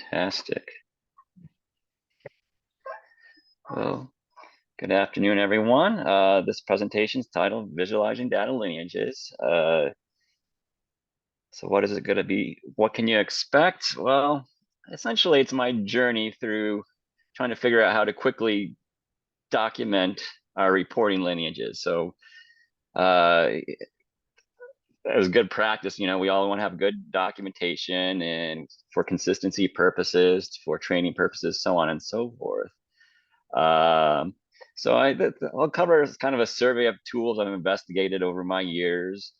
Fantastic. Well, good afternoon, everyone. This presentation is titled Visualizing Data Lineages. So what is it going to be? What can you expect? Well, essentially, it's my journey through trying to figure out how to quickly document our reporting lineages. So as good practice, we all want to have good documentation and for consistency purposes, for training purposes, so on and so forth. So I'll cover kind of a survey of tools I've investigated over my years.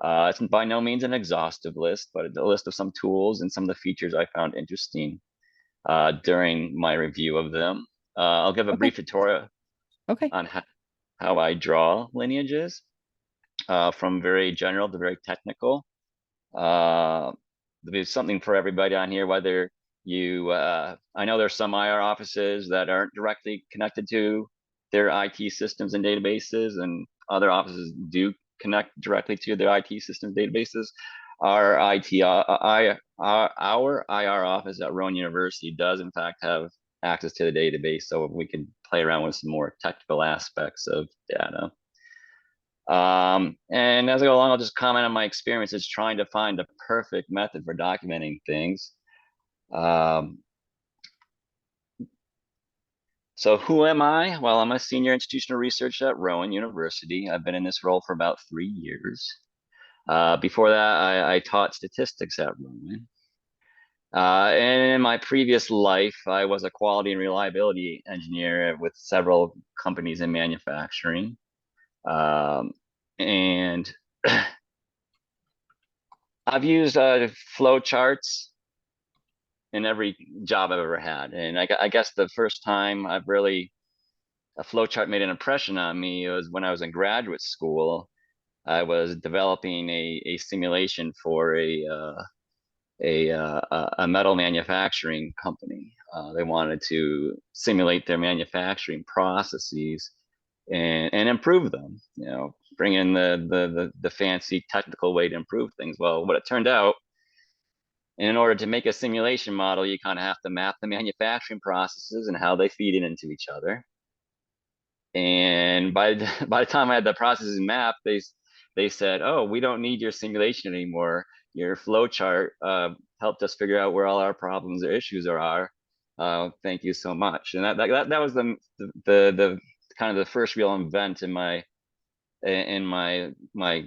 It's by no means an exhaustive list, but a list of some tools and some of the features I found interesting during my review of them. I'll give a Okay. brief tutorial Okay. on how I draw lineages, from very general to very technical. There's something for everybody on here, whether I know there's some IR offices that aren't directly connected to their IT systems and databases, and other offices do connect directly to their IT systems databases. Our IR office at Rowan University does in fact have access to the database, so we can play around with some more technical aspects of data. And as I go along, I'll just comment on my experiences trying to find a perfect method for documenting things. So who am I? Well, I'm a senior institutional researcher at Rowan University. I've been in this role for about 3 years. Before that, I taught statistics at Rowan. And in my previous life, I was a quality and reliability engineer with several companies in manufacturing. And I've used flow charts in every job I've ever had. And I guess the first time a flowchart made an impression on me was when I was in graduate school. I was developing a simulation for a metal manufacturing company. They wanted to simulate their manufacturing processes and improve them. Bring in the fancy technical way to improve things. Well, what it turned out, and in order to make a simulation model, you kind of have to map the manufacturing processes and how they feed into each other. And by the time I had the processes mapped, they said, "Oh, we don't need your simulation anymore. Your flowchart helped us figure out where all our problems or issues are. Thank you so much." And that was the kind of the first real event in my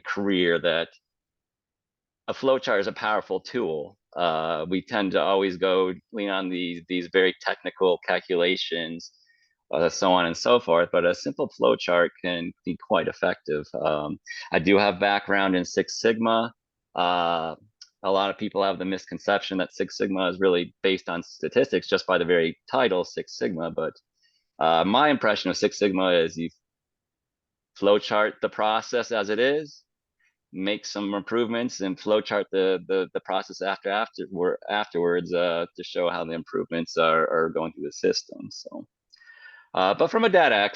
career that a flowchart is a powerful tool. We tend to always lean on these very technical calculations, so on and so forth. But a simple flowchart can be quite effective. I do have background in Six Sigma. A lot of people have the misconception that Six Sigma is really based on statistics just by the very title Six Sigma. But my impression of Six Sigma is you flowchart the process as it is, make some improvements, and flowchart the process afterwards to show how the improvements are going through the system. So, but from a data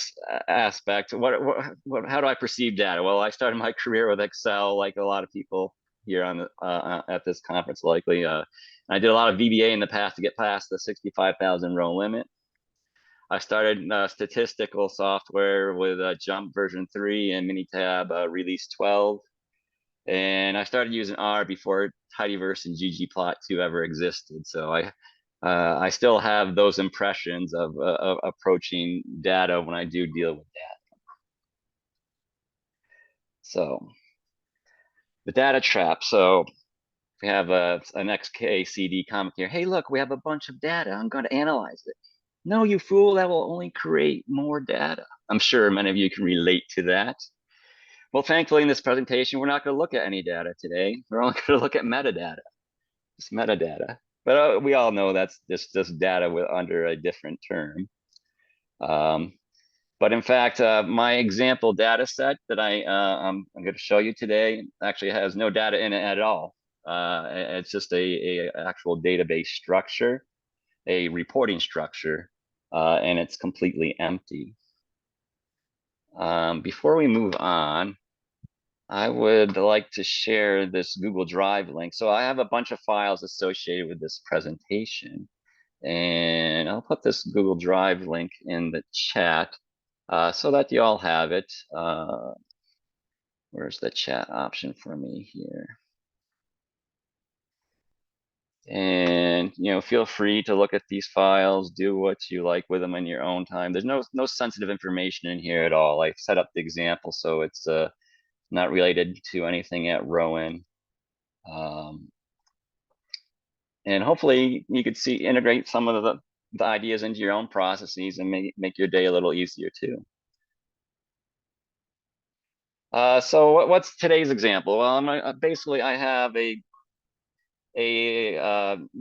aspect, how do I perceive data? Well, I started my career with Excel, like a lot of people here at this conference, likely. I did a lot of VBA in the past to get past the 65,000 row limit. I started statistical software with Jump version 3 and Minitab release 12. And I started using R before tidyverse and ggplot2 ever existed. So I still have those impressions of approaching data when I do deal with data. So the data trap. So we have an XKCD comment here. Hey, look, we have a bunch of data. I'm going to analyze it. No, you fool, that will only create more data. I'm sure many of you can relate to that. Well, thankfully, in this presentation, we're not going to look at any data today. We're only going to look at metadata. It's metadata. But we all know that's just data under a different term. But in fact, my example data set that I'm going to show you today actually has no data in it at all. It's just a actual database structure, a reporting structure, and it's completely empty. Before we move on, I would like to share this Google Drive link. So I have a bunch of files associated with this presentation. And I'll put this Google Drive link in the chat so that you all have it. Where's the chat option for me here? And feel free to look at these files, do what you like with them in your own time. There's no sensitive information in here at all. I set up the example so it's not related to anything at Rowan. And hopefully you could integrate some of the ideas into your own processes and make your day a little easier too. So what's today's example? Well, basically I have a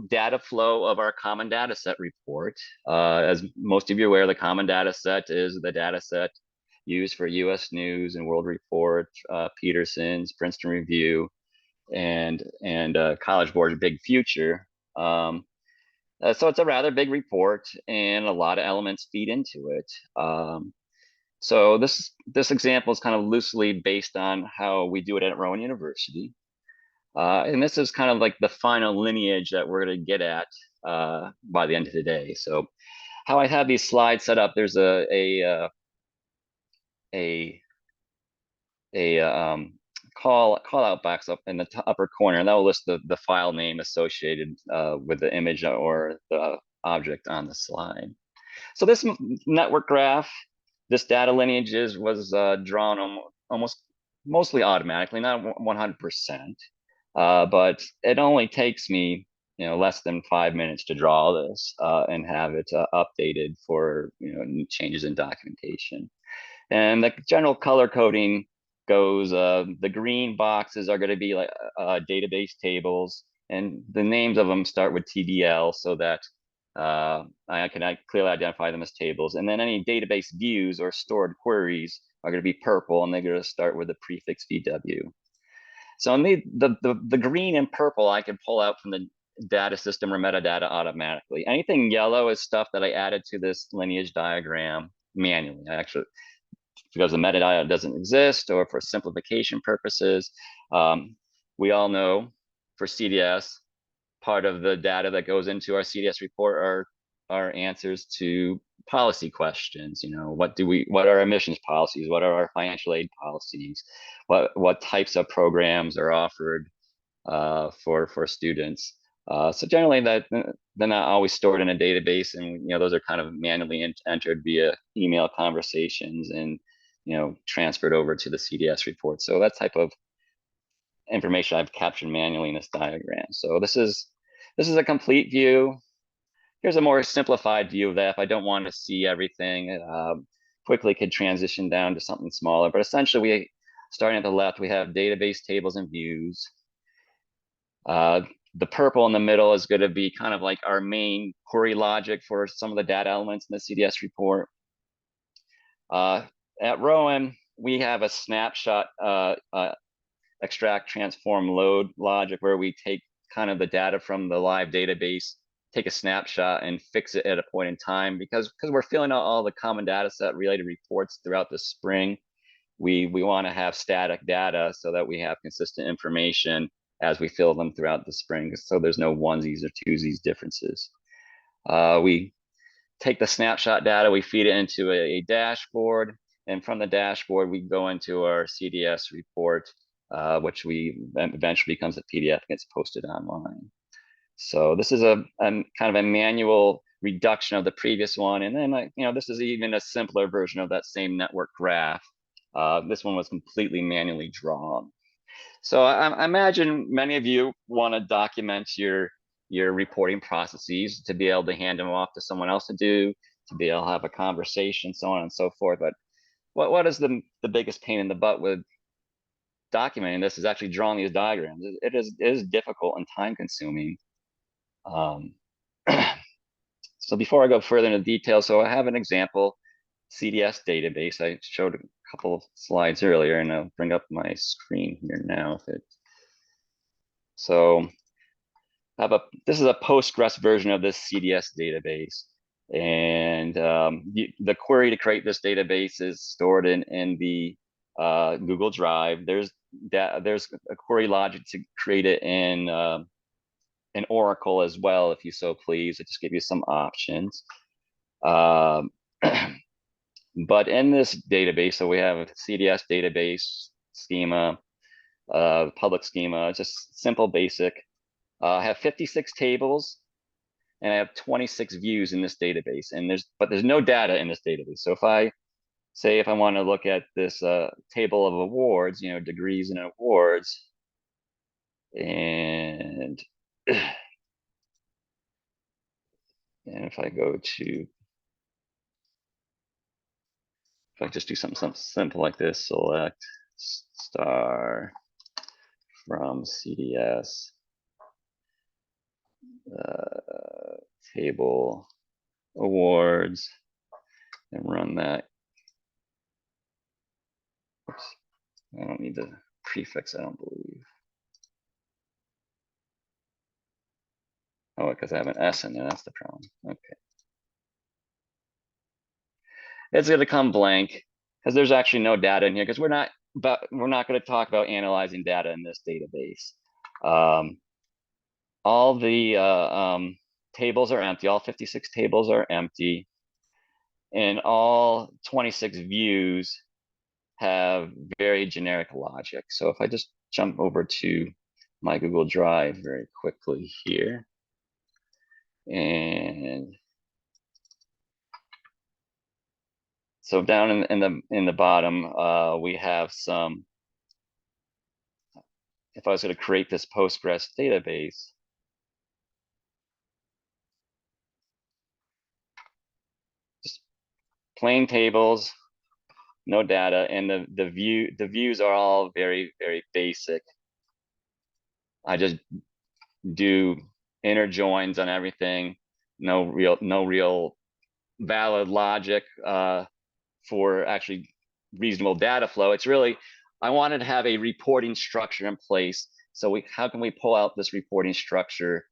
data flow of our common data set report. As most of you are aware, the common data set is the data set used for US News and World Report, Peterson's, Princeton Review, and College Board's Big Future. So it's a rather big report, and a lot of elements feed into it. So this example is kind of loosely based on how we do it at Rowan University. And this is kind of like the final lineage that we're going to get at by the end of the day. So how I have these slides set up, there's a call out box up in the upper corner, and that will list the file name associated with the image or the object on the slide. So this network graph, this data lineages was drawn mostly automatically, not 100%, but it only takes me less than 5 minutes to draw this and have it updated for changes in documentation. And the general color coding goes, the green boxes are going to be like database tables, and the names of them start with TDL so that I can clearly identify them as tables. And then any database views or stored queries are going to be purple, and they're going to start with the prefix VW. So the green and purple I can pull out from the data system or metadata automatically. Anything yellow is stuff that I added to this lineage diagram manually. Because the metadata doesn't exist, or for simplification purposes. We all know for CDS, part of the data that goes into our CDS report are answers to policy questions. What are our emissions policies? What are our financial aid policies? What types of programs are offered for students? So generally they're not always stored in a database, and those are kind of manually entered via email conversations and transferred over to the CDS report. So that type of information I've captured manually in this diagram. So this is a complete view. Here's a more simplified view of that. If I don't want to see everything, quickly could transition down to something smaller. But essentially, starting at the left, we have database tables and views. The purple in the middle is going to be kind of like our main query logic for some of the data elements in the CDS report. At Rowan, we have a snapshot extract, transform, load logic where we take kind of the data from the live database, take a snapshot and fix it at a point in time. Because we're filling out all the common data set related reports throughout the spring, we want to have static data so that we have consistent information as we fill them throughout the spring, so there's no onesies or twosies differences. We take the snapshot data, we feed it into a dashboard, and from the dashboard, we go into our CDS report, which eventually becomes a PDF and gets posted online. So this is a kind of a manual reduction of the previous one. And then, this is even a simpler version of that same network graph. This one was completely manually drawn. So I imagine many of you want to document your reporting processes to be able to hand them off to someone else to do, to be able to have a conversation, so on and so forth. But what is the biggest pain in the butt with documenting this is actually drawing these diagrams. It is difficult and time consuming. So before I go further into detail, so I have an example CDS database. I showed a couple of slides earlier, and I'll bring up my screen here now. So this is a Postgres version of this CDS database. And the query to create this database is stored in the Google Drive. There's a query logic to create it in an Oracle as well, if you so please. It just give you some options. Um, but in this database, so we have a CDS database schema, public schema, just simple, basic. I have 56 tables, and I have 26 views in this database. And there's no data in this database. So if I want to look at this table of awards, degrees and awards, and and if I go to, if I just do something simple like this, select star from CDS table awards and run that. Oops, I don't need the prefix, I don't believe. Oh, because I have an S in there, that's the problem. Okay. It's going to come blank because there's actually no data in here, because we're not going to talk about analyzing data in this database. All the tables are empty. All 56 tables are empty, and all 26 views have very generic logic. So if I just jump over to my Google Drive very quickly here, and so down in the bottom, we have some. If I was going to create this Postgres database, just plain tables, no data, and the views are all very, very basic. I just do inner joins on everything. No real valid logic for actually reasonable data flow. It's really, I wanted to have a reporting structure in place. So how can we pull out this reporting structure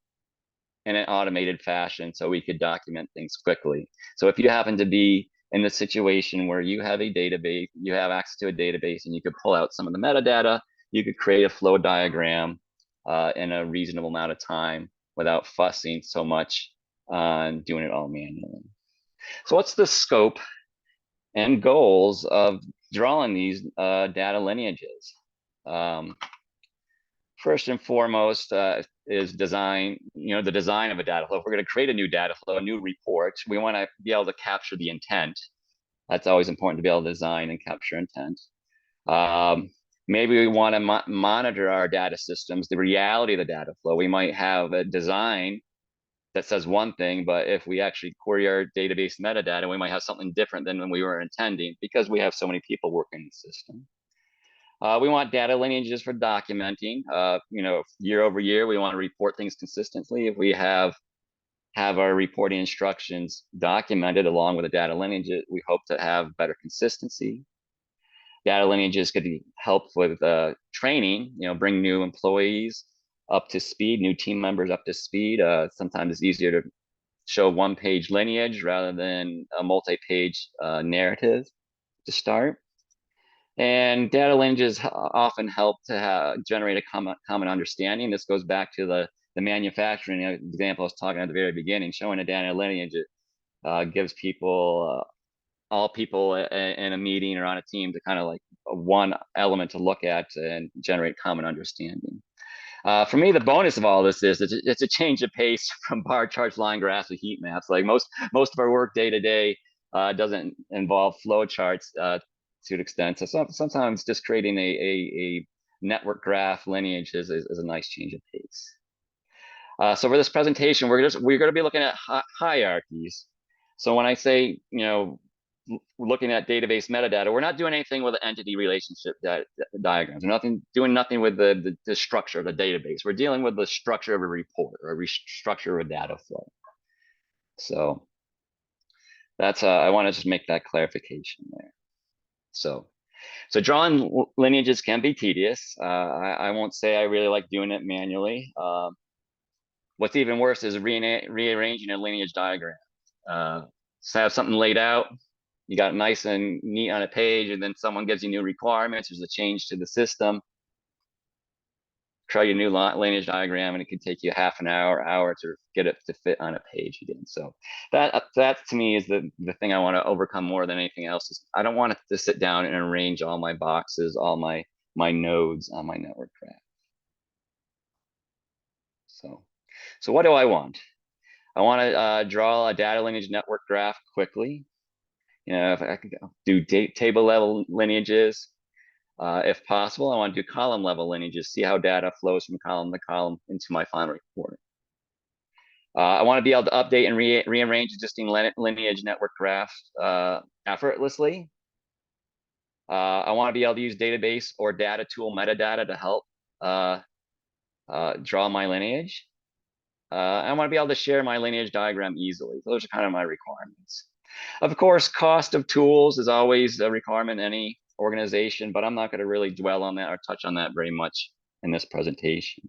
in an automated fashion so we could document things quickly? So if you happen to be in the situation where you have a database, you have access to a database, and you could pull out some of the metadata, you could create a flow diagram in a reasonable amount of time without fussing so much on doing it all manually. So what's the scope and goals of drawing these data lineages? First and foremost is design, the design of a data flow. If we're going to create a new data flow, a new report, we want to be able to capture the intent. That's always important, to be able to design and capture intent. Maybe we want to monitor our data systems, the reality of the data flow. We might have a design that says one thing, but if we actually query our database metadata, we might have something different than when we were intending, because we have so many people working in the system. We want data lineages for documenting. Year over year, we want to report things consistently. If we have our reporting instructions documented along with the data lineage, we hope to have better consistency. Data lineages could help with training, bring new employees up to speed, new team members up to speed. Sometimes it's easier to show one-page lineage rather than a multi-page narrative to start. And data lineages often help to generate a common understanding. This goes back to the manufacturing example I was talking at the very beginning. Showing a data lineage, it gives people, all people in a meeting or on a team, to kind of like one element to look at and generate common understanding. For me, the bonus of all this is it's a change of pace from bar charts, line graphs, to heat maps. Like most of our work day to day doesn't involve flow charts to an extent. So sometimes just creating a network graph lineage is a nice change of pace. So for this presentation, we're going to be looking at hierarchies. So when I say, looking at database metadata, we're not doing anything with the entity relationship diagrams. We're doing nothing with the structure of the database. We're dealing with the structure of a report, or a structure of a data flow. So that's I want to just make that clarification there. So drawing lineages can be tedious. I won't say I really like doing it manually. What's even worse is rearranging a lineage diagram. So have something laid out, you got it nice and neat on a page, and then someone gives you new requirements, there's a change to the system. try your new lineage diagram, and it could take you half an hour to get it to fit on a page again. So that to me is the thing I want to overcome more than anything else. Is I don't want to sit down and arrange all my boxes, all my nodes on my network graph. So what do I want? I want to draw a data lineage network graph quickly. You know, if I can do table level lineages, if possible, I want to do column level lineages, see how data flows from column to column into my final report. I want to be able to update and rearrange existing lineage network graphs effortlessly. I want to be able to use database or data tool metadata to help draw my lineage. I want to be able to share my lineage diagram easily. Those are kind of my requirements. Of course, cost of tools is always a requirement in any organization, but I'm not going to really dwell on that or touch on that very much in this presentation.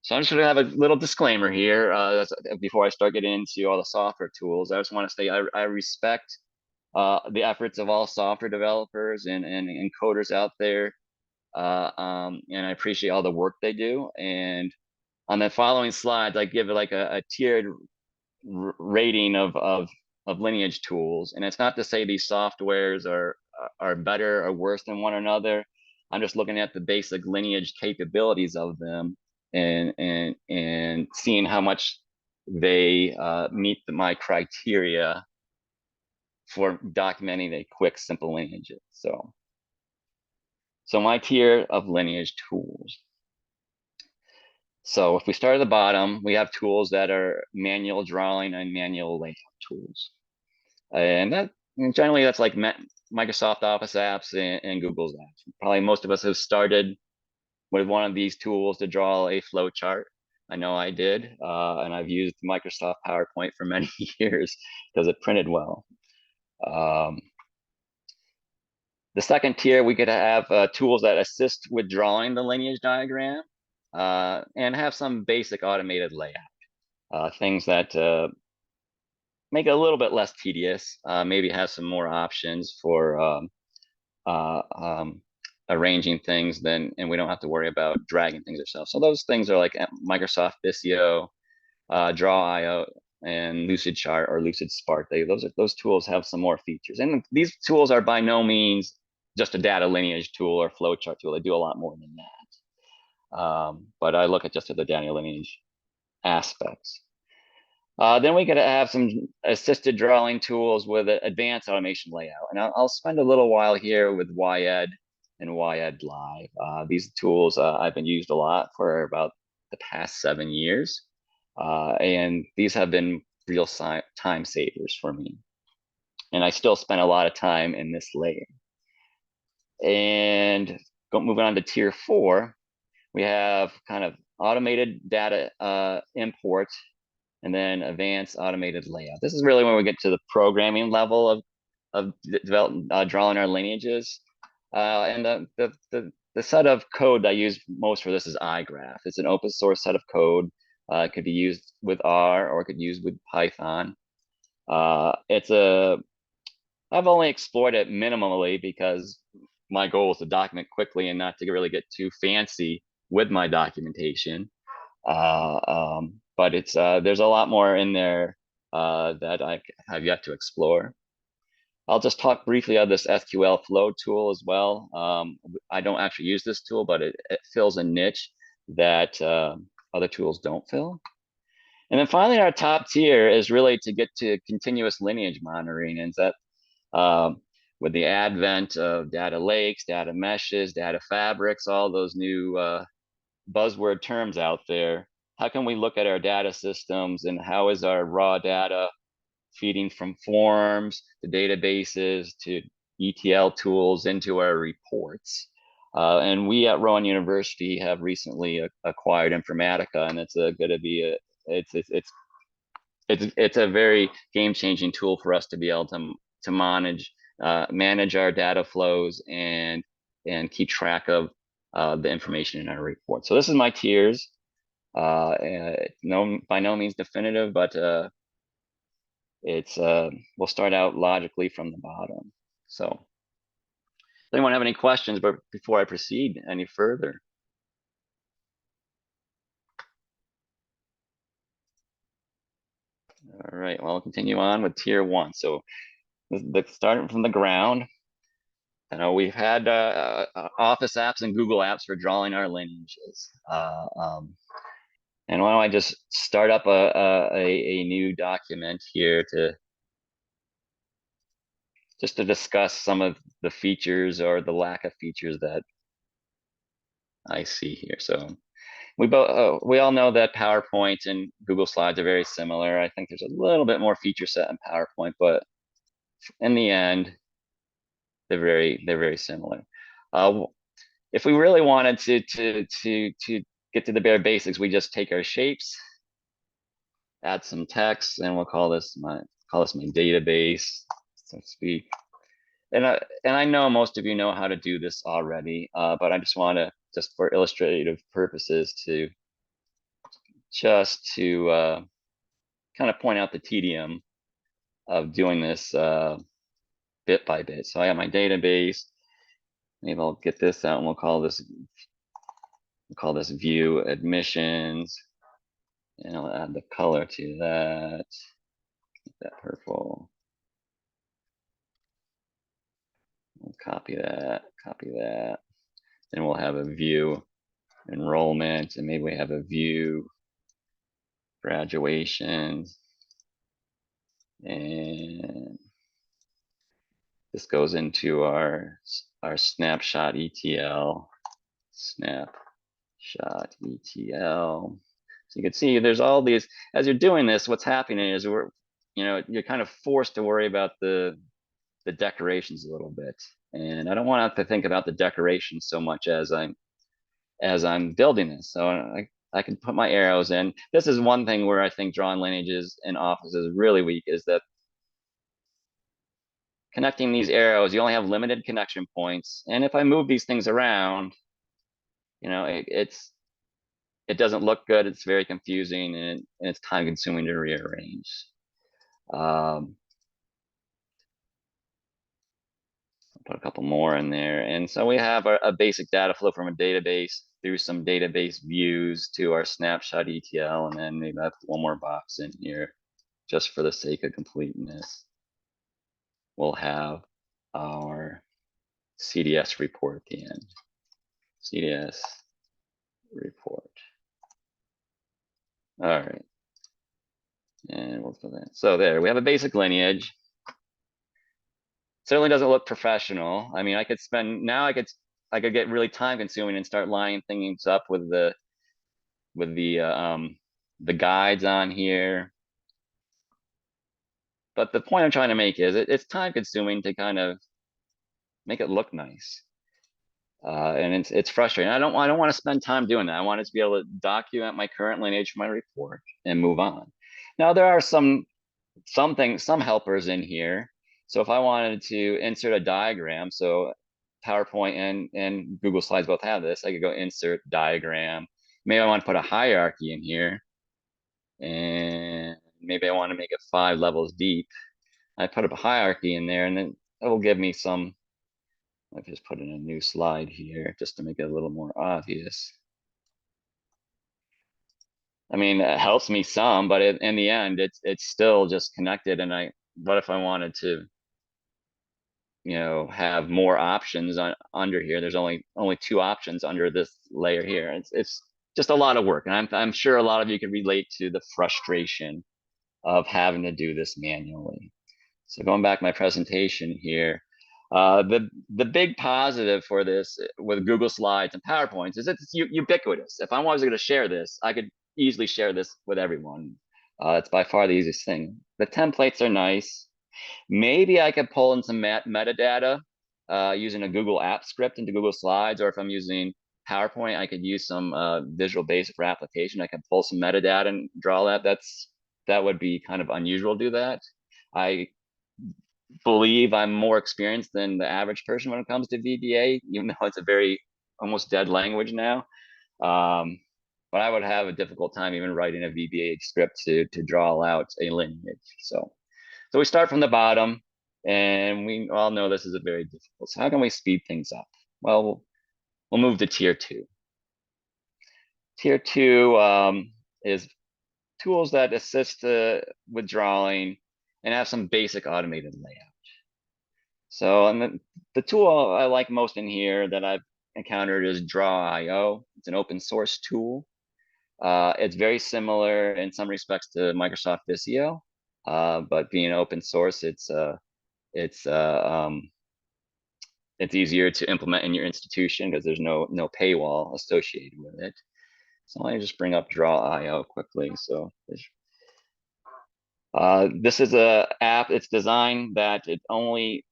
So I'm just going to have a little disclaimer here before I start getting into all the software tools. I just want to say I respect the efforts of all software developers and coders out there, and I appreciate all the work they do. And on the following slides, I give it like a tiered rating of lineage tools, and it's not to say these softwares are better or worse than one another. I'm just looking at the basic lineage capabilities of them and seeing how much they meet my criteria for documenting a quick, simple lineages. So my tier of lineage tools. So if we start at the bottom, we have tools that are manual drawing and manual layout tools. And generally that's like Microsoft Office apps and Google's apps. Probably most of us have started with one of these tools to draw a flow chart. I know I did, and I've used Microsoft PowerPoint for many years because it printed well. The second tier, we could have tools that assist with drawing the lineage diagram and have some basic automated layout. Things that make it a little bit less tedious, maybe have some more options for arranging things and we don't have to worry about dragging things ourselves. So those things are like Microsoft Visio, Draw.io, and Lucidchart or Lucidspark. Those tools have some more features. And these tools are by no means just a data lineage tool or flowchart tool. They do a lot more than that. But I look at just at the data lineage aspects. Then we could have some assisted drawing tools with advanced automation layout. And I'll spend a little while here with YEd and YEd Live. These tools I've been used a lot for about the past 7 years. And these have been real time savers for me. And I still spend a lot of time in this layer. And moving on to tier 4, we have kind of automated data import and then advanced automated layout. This is really when we get to the programming level of drawing our lineages. And the set of code I use most for this is iGraph. It's an open source set of code. It could be used with R or it could be used with Python. I've only explored it minimally because my goal is to document quickly and not to really get too fancy with my documentation. But there's a lot more in there that I have yet to explore. I'll just talk briefly of this SQL flow tool as well. I don't actually use this tool, but it fills a niche that other tools don't fill. And then finally, our top tier is really to get to continuous lineage monitoring. And that with the advent of data lakes, data meshes, data fabrics, all those new buzzword terms out there, how can we look at our data systems and how is our raw data feeding from forms to databases to ETL tools into our reports? And we at Rowan University have recently acquired Informatica, and it's going to be it's a very game-changing tool for us to be able to manage our data flows and keep track of the information in our report. So this is my tiers. By no means definitive, but we'll start out logically from the bottom. So, does anyone have any questions? But before I proceed any further, All right, well, I'll continue on with tier 1. So starting from the ground, we've had Office apps and Google apps for drawing our lineages. And why don't I just start up a new document here just to discuss some of the features or the lack of features that I see here. So we all know that PowerPoint and Google Slides are very similar. I think there's a little bit more feature set in PowerPoint, but in the end, they're very similar. If we really wanted to get to the bare basics, we just take our shapes, add some text, and we'll call this my database, so to speak. And I know most of you know how to do this already, but I just want to, just for illustrative purposes, to kind of point out the tedium of doing this bit by bit. So I have my database. Maybe I'll get this out and we'll call this view admissions, and I'll add the color to that. Make that purple. We'll copy that. Then we'll have a view enrollment, and maybe we have a view graduations, and this goes into our snapshot ETL. Snapshot ETL. So you can see there's all these, as you're doing this, what's happening is you're kind of forced to worry about the decorations a little bit. And I don't want to have to think about the decorations so much as I'm building this. So I can put my arrows in. This is one thing where I think drawing lineages in Office is really weak, is that connecting these arrows, you only have limited connection points. And if I move these things around, it doesn't look good. It's very confusing, and it's time consuming to rearrange. I'll put a couple more in there. And so we have a basic data flow from a database through some database views to our snapshot ETL. And then maybe I put one more box in here just for the sake of completeness. We'll have our CDS report at the end. CDS report. All right. And we'll put that. So there, we have a basic lineage. Certainly doesn't look professional. I mean, I could get really time consuming and start lining things up with the guides on here. But the point I'm trying to make is it's time consuming to kind of make it look nice. And it's frustrating. I don't want to spend time doing that. I want to be able to document my current lineage for my report and move on. Now there are some helpers in here. So if I wanted to insert a diagram, so PowerPoint and Google Slides both have this, I could go insert diagram. Maybe I want to put a hierarchy in here, and maybe I want to make it 5 levels deep. I put up a hierarchy in there, and then it will give me some. I've just put in a new slide here just to make it a little more obvious. I mean, it helps me some, but in the end, it's still just connected. And what if I wanted to, have more options under here? There's only 2 options under this layer here. It's just a lot of work, and I'm sure a lot of you can relate to the frustration of having to do this manually. So going back to my presentation here, the big positive for this with Google Slides and PowerPoints is it's ubiquitous. If I was going to share this, I could easily share this with everyone. It's by far the easiest thing. The templates are nice. Maybe I could pull in some metadata using a Google app script into Google Slides, or if I'm using PowerPoint, I could use some Visual Basic for application. I can pull some metadata and draw that. That would be kind of unusual to do that. I believe I'm more experienced than the average person when it comes to VBA, even though it's a very almost dead language now. But I would have a difficult time even writing a VBA script to draw out a lineage. So we start from the bottom, and we all know this is a very difficult. So how can we speed things up? Well, we'll move to tier 2. Tier 2 is tools that assist with drawing and have some basic automated layout. So, and the tool I like most in here that I've encountered is Draw.io. It's an open source tool. It's very similar in some respects to Microsoft Visio, but being open source, it's it's easier to implement in your institution because there's no paywall associated with it. So let me just bring up Draw.io quickly. So this is a app. It's designed that it only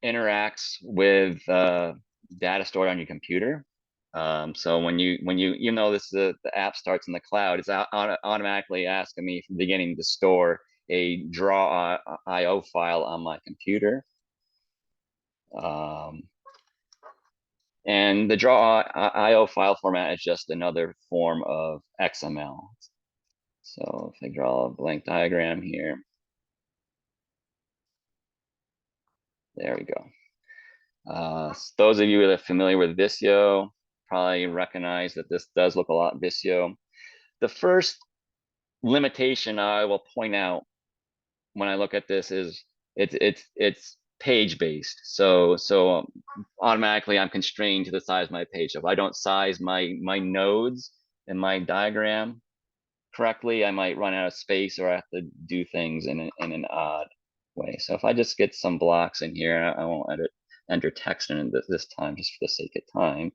interacts with data stored on your computer. So when you this the app starts in the cloud, it's automatically asking me from the beginning to store a Draw.io file on my computer. And the Draw.io file format is just another form of XML. So if I draw a blank diagram here, there we go. Those of you that are familiar with Visio probably recognize that this does look a lot Visio. The first limitation I will point out when I look at this is it's page based. So automatically I'm constrained to the size of my page. So if I don't size my nodes in my diagram correctly, I might run out of space or I have to do things in an odd way. So if I just get some blocks in here, I won't enter text in this time just for the sake of time.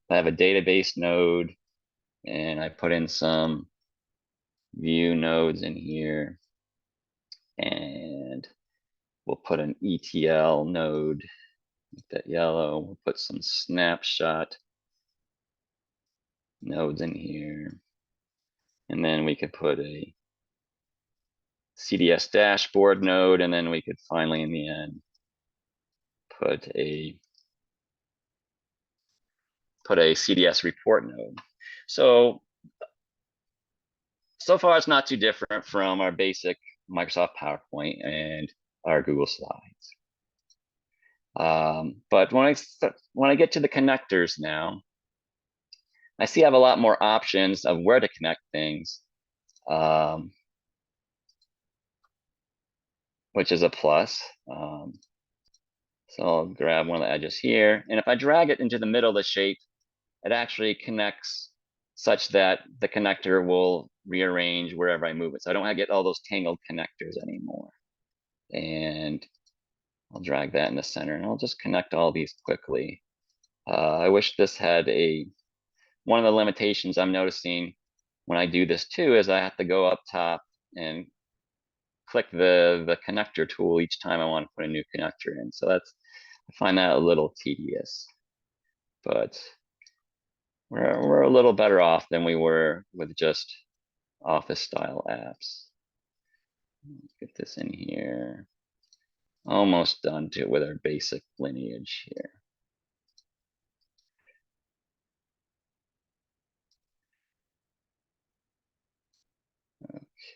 I have a database node and I put in some view nodes in here, and we'll put an ETL node, make that yellow. We'll put some snapshot nodes in here. And then we could put a CDS dashboard node, and then we could finally, in the end, put a CDS report node. So far it's not too different from our basic Microsoft PowerPoint and our Google Slides. But when I get to the connectors now, I see I have a lot more options of where to connect things, which is a plus. So I'll grab one of the edges here, and if I drag it into the middle of the shape, it actually connects such that the connector will rearrange wherever I move it. So I don't have to get all those tangled connectors anymore. And I'll drag that in the center, and I'll just connect all these quickly. I wish this had one of the limitations I'm noticing when I do this too is I have to go up top and click the connector tool each time I want to put a new connector in. So I find that a little tedious, but we're a little better off than we were with just office style apps. Let's get this in here. Almost done with our basic lineage here.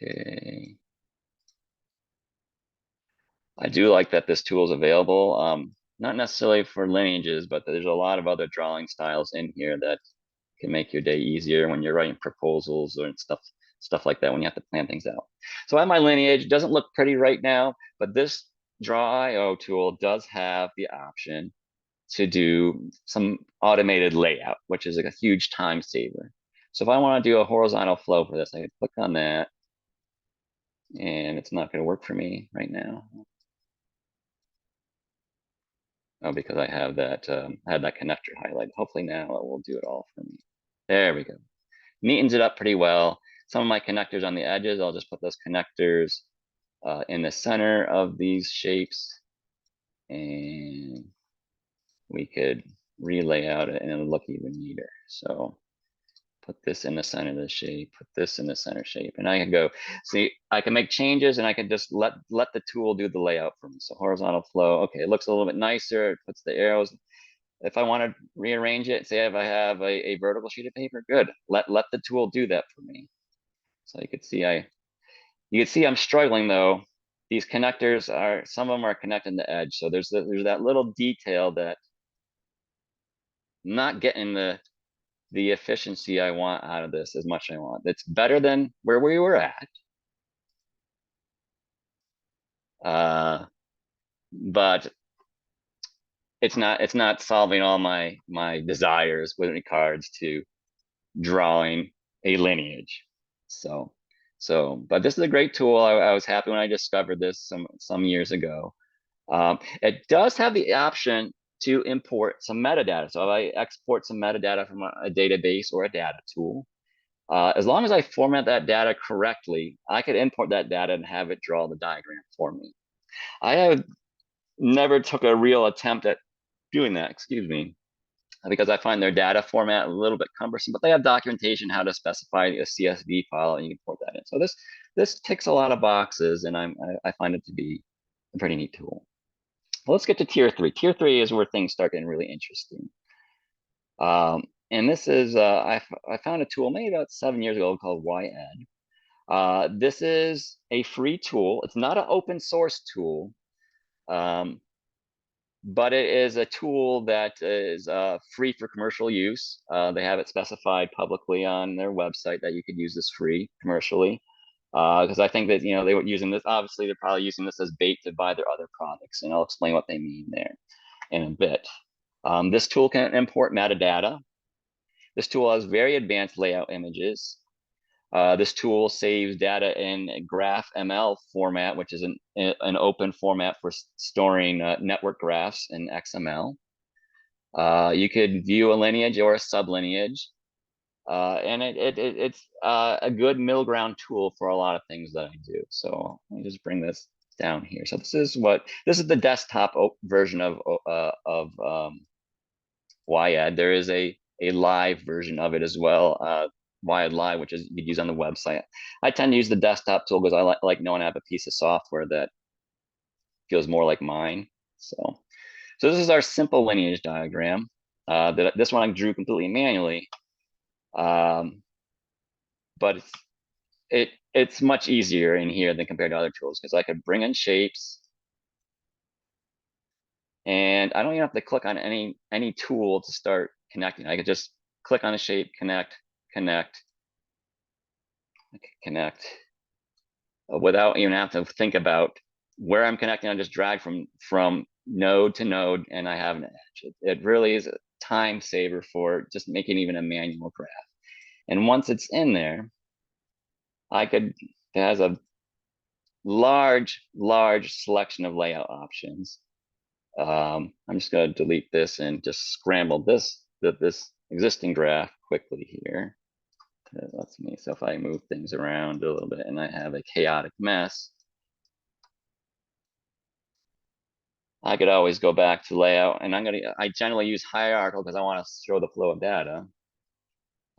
Okay. I do like that this tool is available. Not necessarily for lineages, but there's a lot of other drawing styles in here that can make your day easier when you're writing proposals or stuff like that when you have to plan things out. So I have my lineage. It doesn't look pretty right now, but this Draw.io tool does have the option to do some automated layout, which is like a huge time saver. So if I want to do a horizontal flow for this, I can click on that, and it's not going to work for me right now. Oh, because I have that connector highlighted. Hopefully now it will do it all for me. There we go. Neatens it up pretty well. Some of my connectors on the edges, I'll just put those connectors in the center of these shapes, and we could relay out it and it'll look even neater. So put this in the center of the shape, put this in the center shape, and I can go, see, I can make changes and I can just let the tool do the layout for me. So horizontal flow, okay, it looks a little bit nicer, it puts the arrows. If I want to rearrange it, say if I have a vertical sheet of paper, good, let the tool do that for me. So you can see I'm struggling though. These connectors some of them are connecting the edge. So there's that little detail that I'm not getting the the efficiency I want out of this as much as I want. It's better than where we were at. But it's not solving all my desires with regards to drawing a lineage. So but this is a great tool. I was happy when I discovered this some years ago. It does have the option to import some metadata. So if I export some metadata from a database or a data tool, as long as I format that data correctly, I could import that data and have it draw the diagram for me. I have never took a real attempt at doing that, excuse me, because I find their data format a little bit cumbersome, but they have documentation how to specify a CSV file and you can port that in. So this ticks a lot of boxes, and I find it to be a pretty neat tool. Well, let's get to tier 3. Tier 3 is where things start getting really interesting. And this is, I found a tool maybe about 7 years ago called YEd. This is a free tool. It's not an open source tool, but it is a tool that is free for commercial use. They have it specified publicly on their website that you could use this free commercially. Because I think that, they were using this, obviously they're probably using this as bait to buy their other products, and I'll explain what they mean there in a bit. This tool can import metadata. This tool has very advanced layout images. This tool saves data in GraphML format, which is an open format for storing network graphs in XML. You could view a lineage or a sublineage. And it's a good middle ground tool for a lot of things that I do. So let me just bring this down here. So this is the desktop version of YEd. There is a live version of it as well, YEd Live, which is you could use on the website. I tend to use the desktop tool because I like knowing I have a piece of software that feels more like mine. So this is our simple lineage diagram. This one I drew completely manually. But it's much easier in here than compared to other tools, because I could bring in shapes, and I don't even have to click on any tool to start connecting. I could just click on a shape, connect, without even having to think about where I'm connecting. I just drag from node to node, and I have an edge. It really is a time saver for just making even a manual graph. And once it's in there, it has a large selection of layout options. I'm just going to delete this and just scramble this existing graph quickly here. That lets me, so if I move things around a little bit and I have a chaotic mess, I could always go back to layout, and I generally use hierarchical because I want to show the flow of data.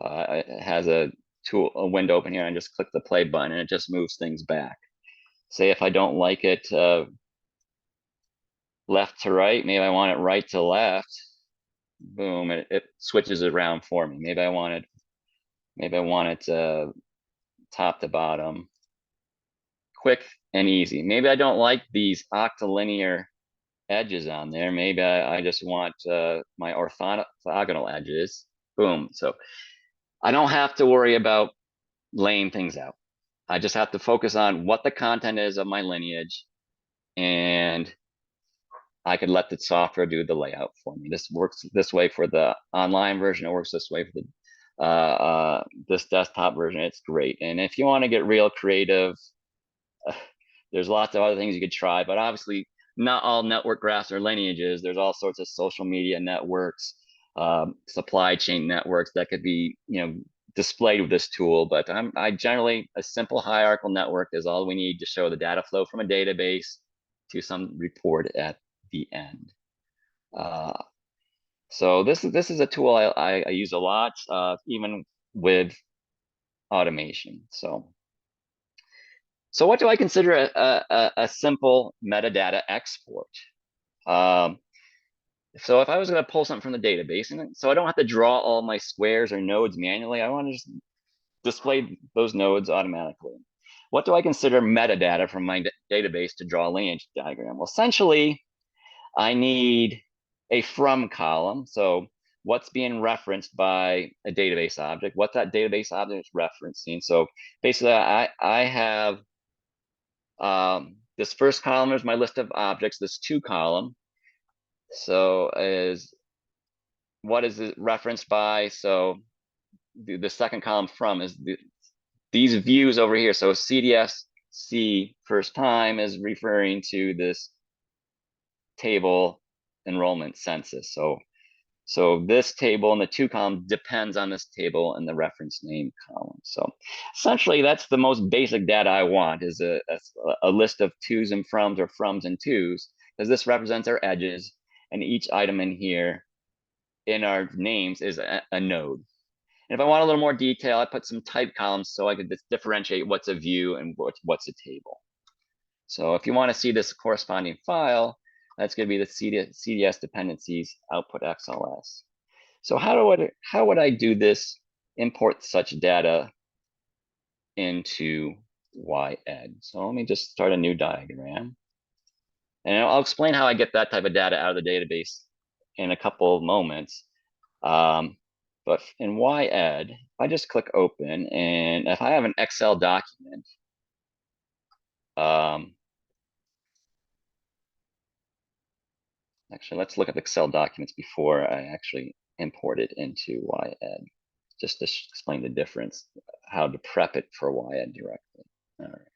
It has a window open here, and I just click the play button and it just moves things back. Say if I don't like it left to right, maybe I want it right to left. Boom, it switches it around for me. Maybe I want it top to bottom, quick and easy. Maybe I don't like these octilinear edges on there. Maybe I just want my orthogonal edges. Boom. So I don't have to worry about laying things out. I just have to focus on what the content is of my lineage, and I could let the software do the layout for me. This works this way for the online version. It works this way for the this desktop version. It's great. And if you want to get real creative, there's lots of other things you could try. But obviously, not all network graphs are lineages. There's all sorts of social media networks, supply chain networks that could be displayed with this tool. But I generally, a simple hierarchical network is all we need to show the data flow from a database to some report at the end. So this is a tool I use a lot, even with automation. So what do I consider a simple metadata export? So if I was going to pull something from the database, and so I don't have to draw all my squares or nodes manually, I want to just display those nodes automatically. What do I consider metadata from my database to draw a lineage diagram? Well, essentially, I need a from column. So what's being referenced by a database object, what that database object is referencing. So basically, I have this first column is my list of objects, this to column. So is what is it referenced by? So the second column from is these views over here. So CDSC first time is referring to this table enrollment census. So this table in the to column depends on this table in the reference name column. So essentially, that's the most basic data I want, is a list of twos and froms, or froms and twos, because this represents our edges, and each item in here in our names is a node. And if I want a little more detail, I put some type columns so I could differentiate what's a view and what's a table. So if you want to see this corresponding file, that's going to be the CDS dependencies output XLS. So how would I do this, import such data into YEd? So let me just start a new diagram. And I'll explain how I get that type of data out of the database in a couple of moments. But in YEd, I just click open, and if I have an Excel document, actually, let's look at Excel documents before I actually import it into YEd, just to explain the difference, how to prep it for YEd directly. All right.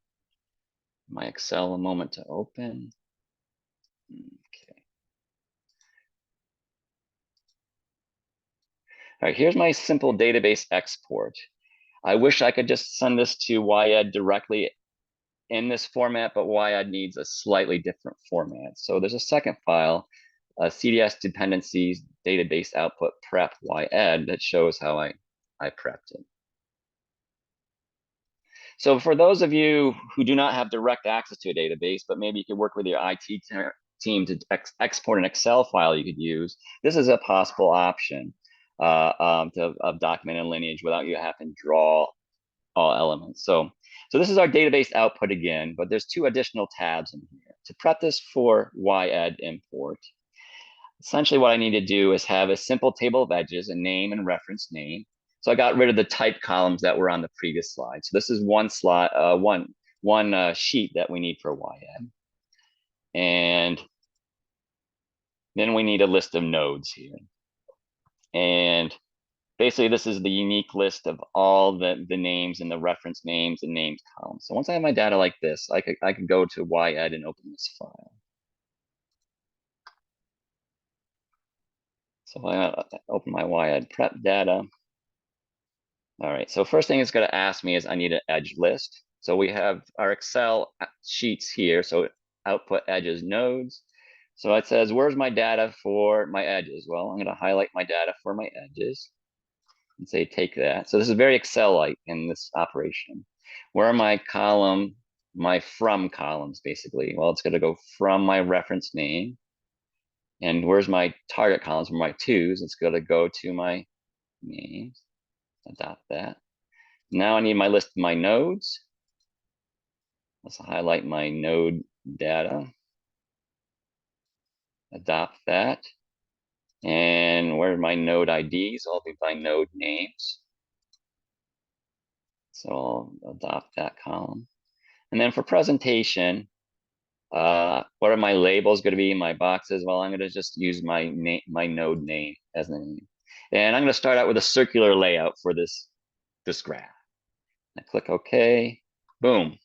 My Excel, a moment to open. Okay. All right, here's my simple database export. I wish I could just send this to YEd directly in this format, but YEd needs a slightly different format. So there's a second file, CDS dependencies database output prep YEd, that shows how I prepped it. So for those of you who do not have direct access to a database, but maybe you could work with your IT team to export an Excel file you could use, this is a possible option of documenting lineage without you having to draw all elements. So this is our database output again, but there's two additional tabs in here. To prep this for YEd import, essentially what I need to do is have a simple table of edges, a name and reference name. So I got rid of the type columns that were on the previous slide. So this is one sheet that we need for YEd. And then we need a list of nodes here. And basically, this is the unique list of all the names and the reference names and names columns. So once I have my data like this, I could go to YEd and open this file. So I open my YEd prep data. All right, so first thing it's going to ask me is I need an edge list. So we have our Excel sheets here. So output edges nodes. So it says, where's my data for my edges? Well, I'm going to highlight my data for my edges and say, take that. So this is very Excel-like in this operation. Where are my from columns, basically? Well, it's going to go from my reference name. And where's my target columns for my twos? It's going to go to my names. Adopt that. Now I need my list of my nodes. Let's highlight my node data. Adopt that. And where are my node IDs? I'll be by node names. So I'll adopt that column. And then for presentation, what are my labels going to be in my boxes? Well, I'm going to just use my node name as the name. And I'm going to start out with a circular layout for this graph. I click OK. Boom.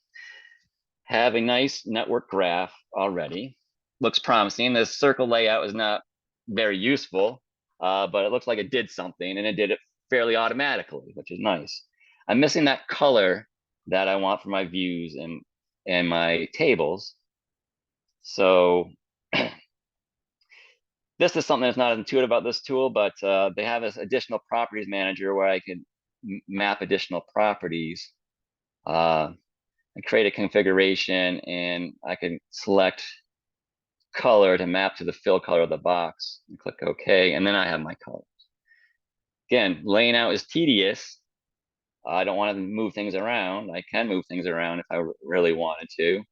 Have a nice network graph already. Looks promising. This circle layout is not very useful, but it looks like it did something, and it did it fairly automatically, which is nice. I'm missing that color that I want for my views and my tables. So this is something that's not intuitive about this tool, but they have this additional properties manager where I can map additional properties and create a configuration, and I can select color to map to the fill color of the box and click OK, and then I have my colors. Again, laying out is tedious. I don't want to move things around. I can move things around if I really wanted to,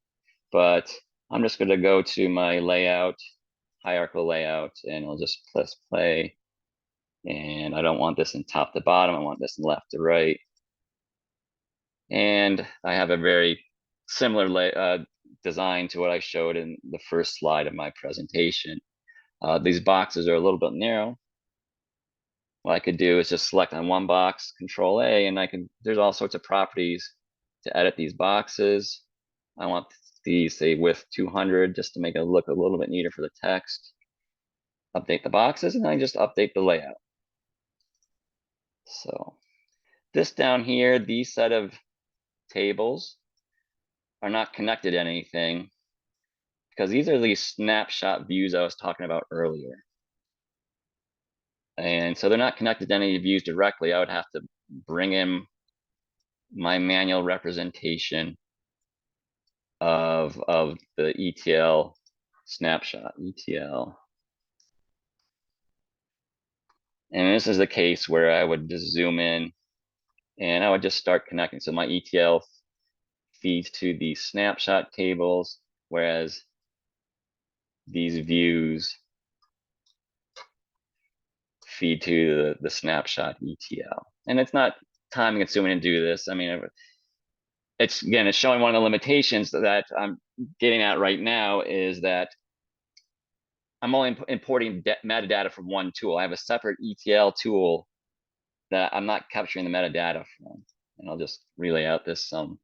but I'm just going to go to my layout, hierarchical layout, and I'll just press play. And I don't want this in top to bottom. I want this in left to right. And I have a very similar design to what I showed in the first slide of my presentation. These boxes are a little bit narrow. What I could do is just select on one box, Control A, and there's all sorts of properties to edit these boxes. I want these, say, width 200, just to make it look a little bit neater for the text. Update the boxes, and I just update the layout. So this down here, these set of tables are not connected to anything because these are these snapshot views I was talking about earlier. And so they're not connected to any views directly. I would have to bring in my manual representation of the ETL snapshot, ETL. And this is the case where I would just zoom in and I would just start connecting. So my ETL feeds to the snapshot tables, whereas these views feed to the snapshot ETL. And it's not time consuming to do this. I mean, it's showing one of the limitations that I'm getting at right now is that I'm only importing metadata from one tool. I have a separate ETL tool that I'm not capturing the metadata from. And I'll just relay out this some.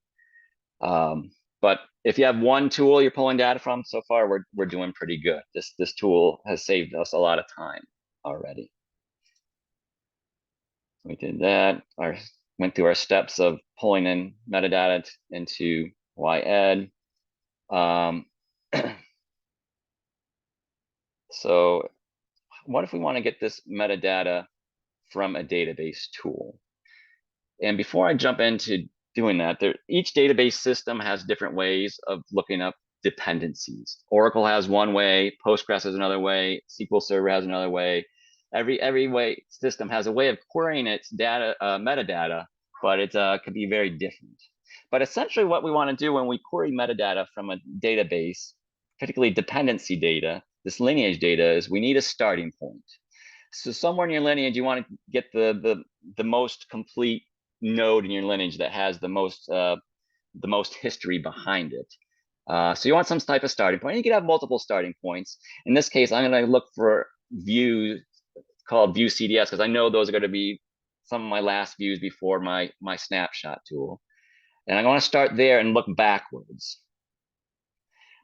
But if you have one tool you're pulling data from, so far we're doing pretty good. This tool has saved us a lot of time already. We did that. Went through our steps of pulling in metadata into YEd. So what if we want to get this metadata from a database tool? And before I jump into doing that, each database system has different ways of looking up dependencies. Oracle has one way, Postgres has another way, SQL Server has another way. Every way system has a way of querying its data, metadata, but it could be very different. But essentially what we want to do when we query metadata from a database, particularly dependency data, this lineage data, is we need a starting point. So somewhere in your lineage, you want to get the most complete node in your lineage that has the most history behind it. So you want some type of starting point. You can have multiple starting points. In this case, I'm going to look for views called view CDS because I know those are going to be some of my last views before my snapshot tool. And I'm going to start there and look backwards.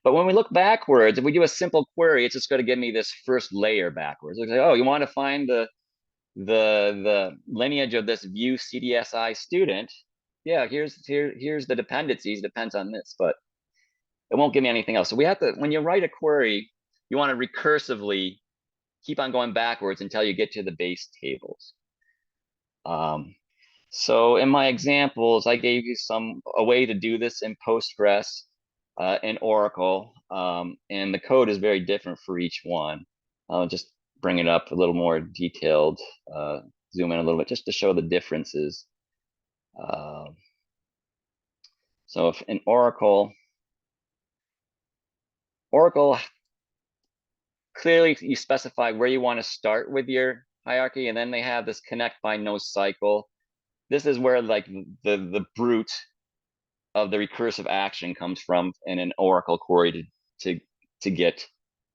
But when we look backwards, if we do a simple query, it's just going to give me this first layer backwards. It's like, oh, you want to find the lineage of this view CDSI student? Yeah, here's the dependencies. Depends on this, but it won't give me anything else. So we have to, when you write a query, you want to recursively keep on going backwards until you get to the base tables. So in my examples, I gave you a way to do this in Postgres, in Oracle, and the code is very different for each one. I'll just bring it up a little more detailed, zoom in a little bit just to show the differences. So if in Oracle, clearly you specify where you want to start with your hierarchy, and then they have this connect by no cycle. This is where like the brute of the recursive action comes from in an Oracle query to get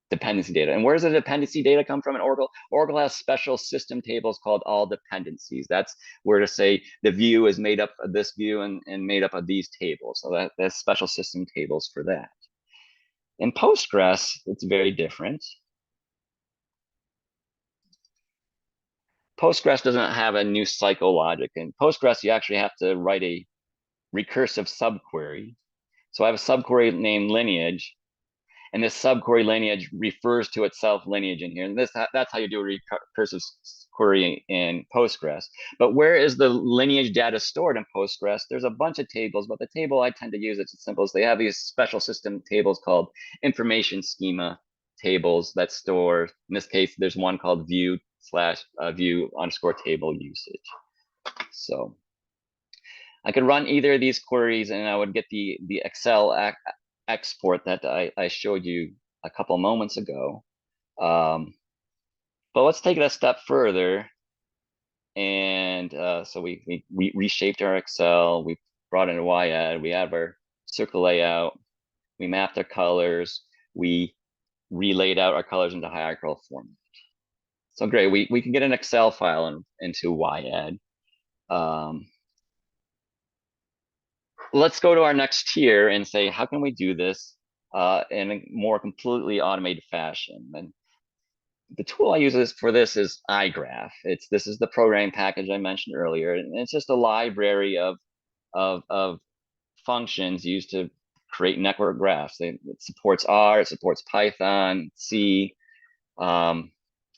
dependency data. And where does the dependency data come from in Oracle? Oracle has special system tables called all dependencies. That's where to say the view is made up of this view and made up of these tables. So that's special system tables for that. In Postgres, it's very different. Postgres doesn't have a new cycle logic. In Postgres, you actually have to write a recursive subquery. So I have a subquery named lineage, and this subquery lineage refers to itself lineage in here. And that's how you do a recursive query in Postgres. But where is the lineage data stored in Postgres? There's a bunch of tables, but the table I tend to use, it's as simple as they have these special system tables called information schema tables that store, in this case, there's one called view underscore table usage. So I could run either of these queries and I would get the Excel export that I showed you a couple moments ago. But let's take it a step further. And so we reshaped our Excel. We brought in a YEd. We have our circle layout. We mapped our colors. We relayed out our colors into hierarchical format. So great. We can get an Excel file into YEd. Let's go to our next tier and say, how can we do this in a more completely automated fashion? And the tool I use for this is iGraph. This is the programming package I mentioned earlier, and it's just a library of functions used to create network graphs. It supports R, it supports Python, C, and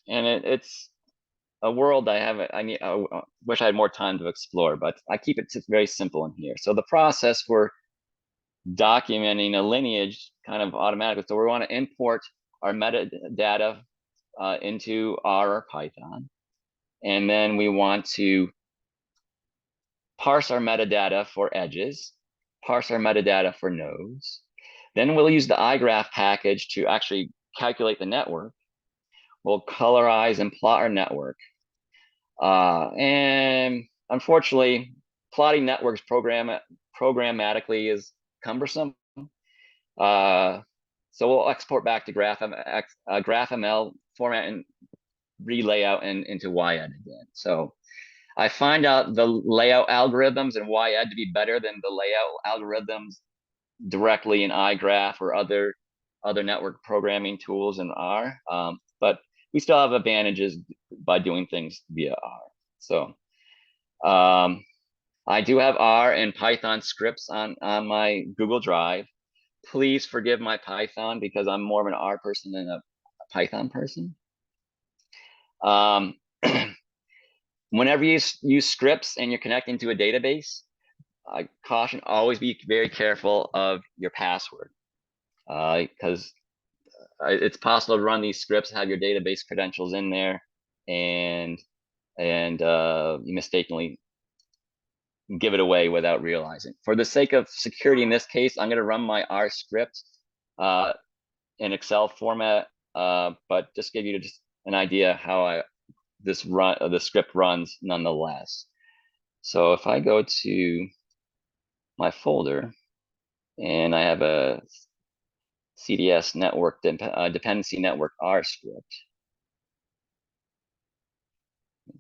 it's a world I wish I had more time to explore, but I keep it very simple in here. So the process for documenting a lineage kind of automatically. So we want to import our metadata into R or Python. And then we want to parse our metadata for edges, parse our metadata for nodes. Then we'll use the iGraph package to actually calculate the network. We'll colorize and plot our network. And unfortunately, plotting networks programmatically is cumbersome. So we'll export back to GraphML format and relay out into YEd again. So I find out the layout algorithms in YEd to be better than the layout algorithms directly in iGraph or other network programming tools in R. But we still have advantages by doing things via R. So I do have R and Python scripts on my Google Drive. Please forgive my Python because I'm more of an R person than a Python person. Whenever you use scripts and you're connecting to a database, I caution always be very careful of your password because it's possible to run these scripts, have your database credentials in there, and you mistakenly give it away without realizing. For the sake of security in this case, I'm going to run my R script in Excel format, but just give you just an idea how the script runs nonetheless. So if I go to my folder and I have a CDS network dependency network R script,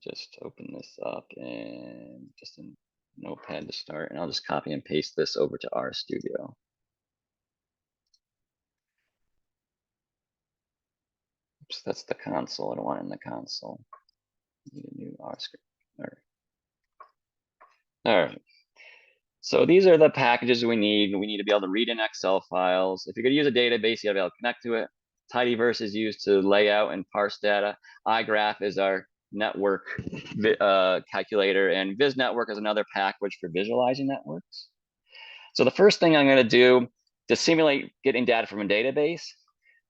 just open this up and just in Notepad to start, and I'll just copy and paste this over to RStudio. Oops, that's the console. I don't want it in the console. Need a new R script. All right. So these are the packages we need. We need to be able to read in Excel files. If you're going to use a database, you got to be able to connect to it. Tidyverse is used to lay out and parse data. iGraph is our network calculator, and VisNetwork is another package for visualizing networks. So the first thing I'm going to do to simulate getting data from a database,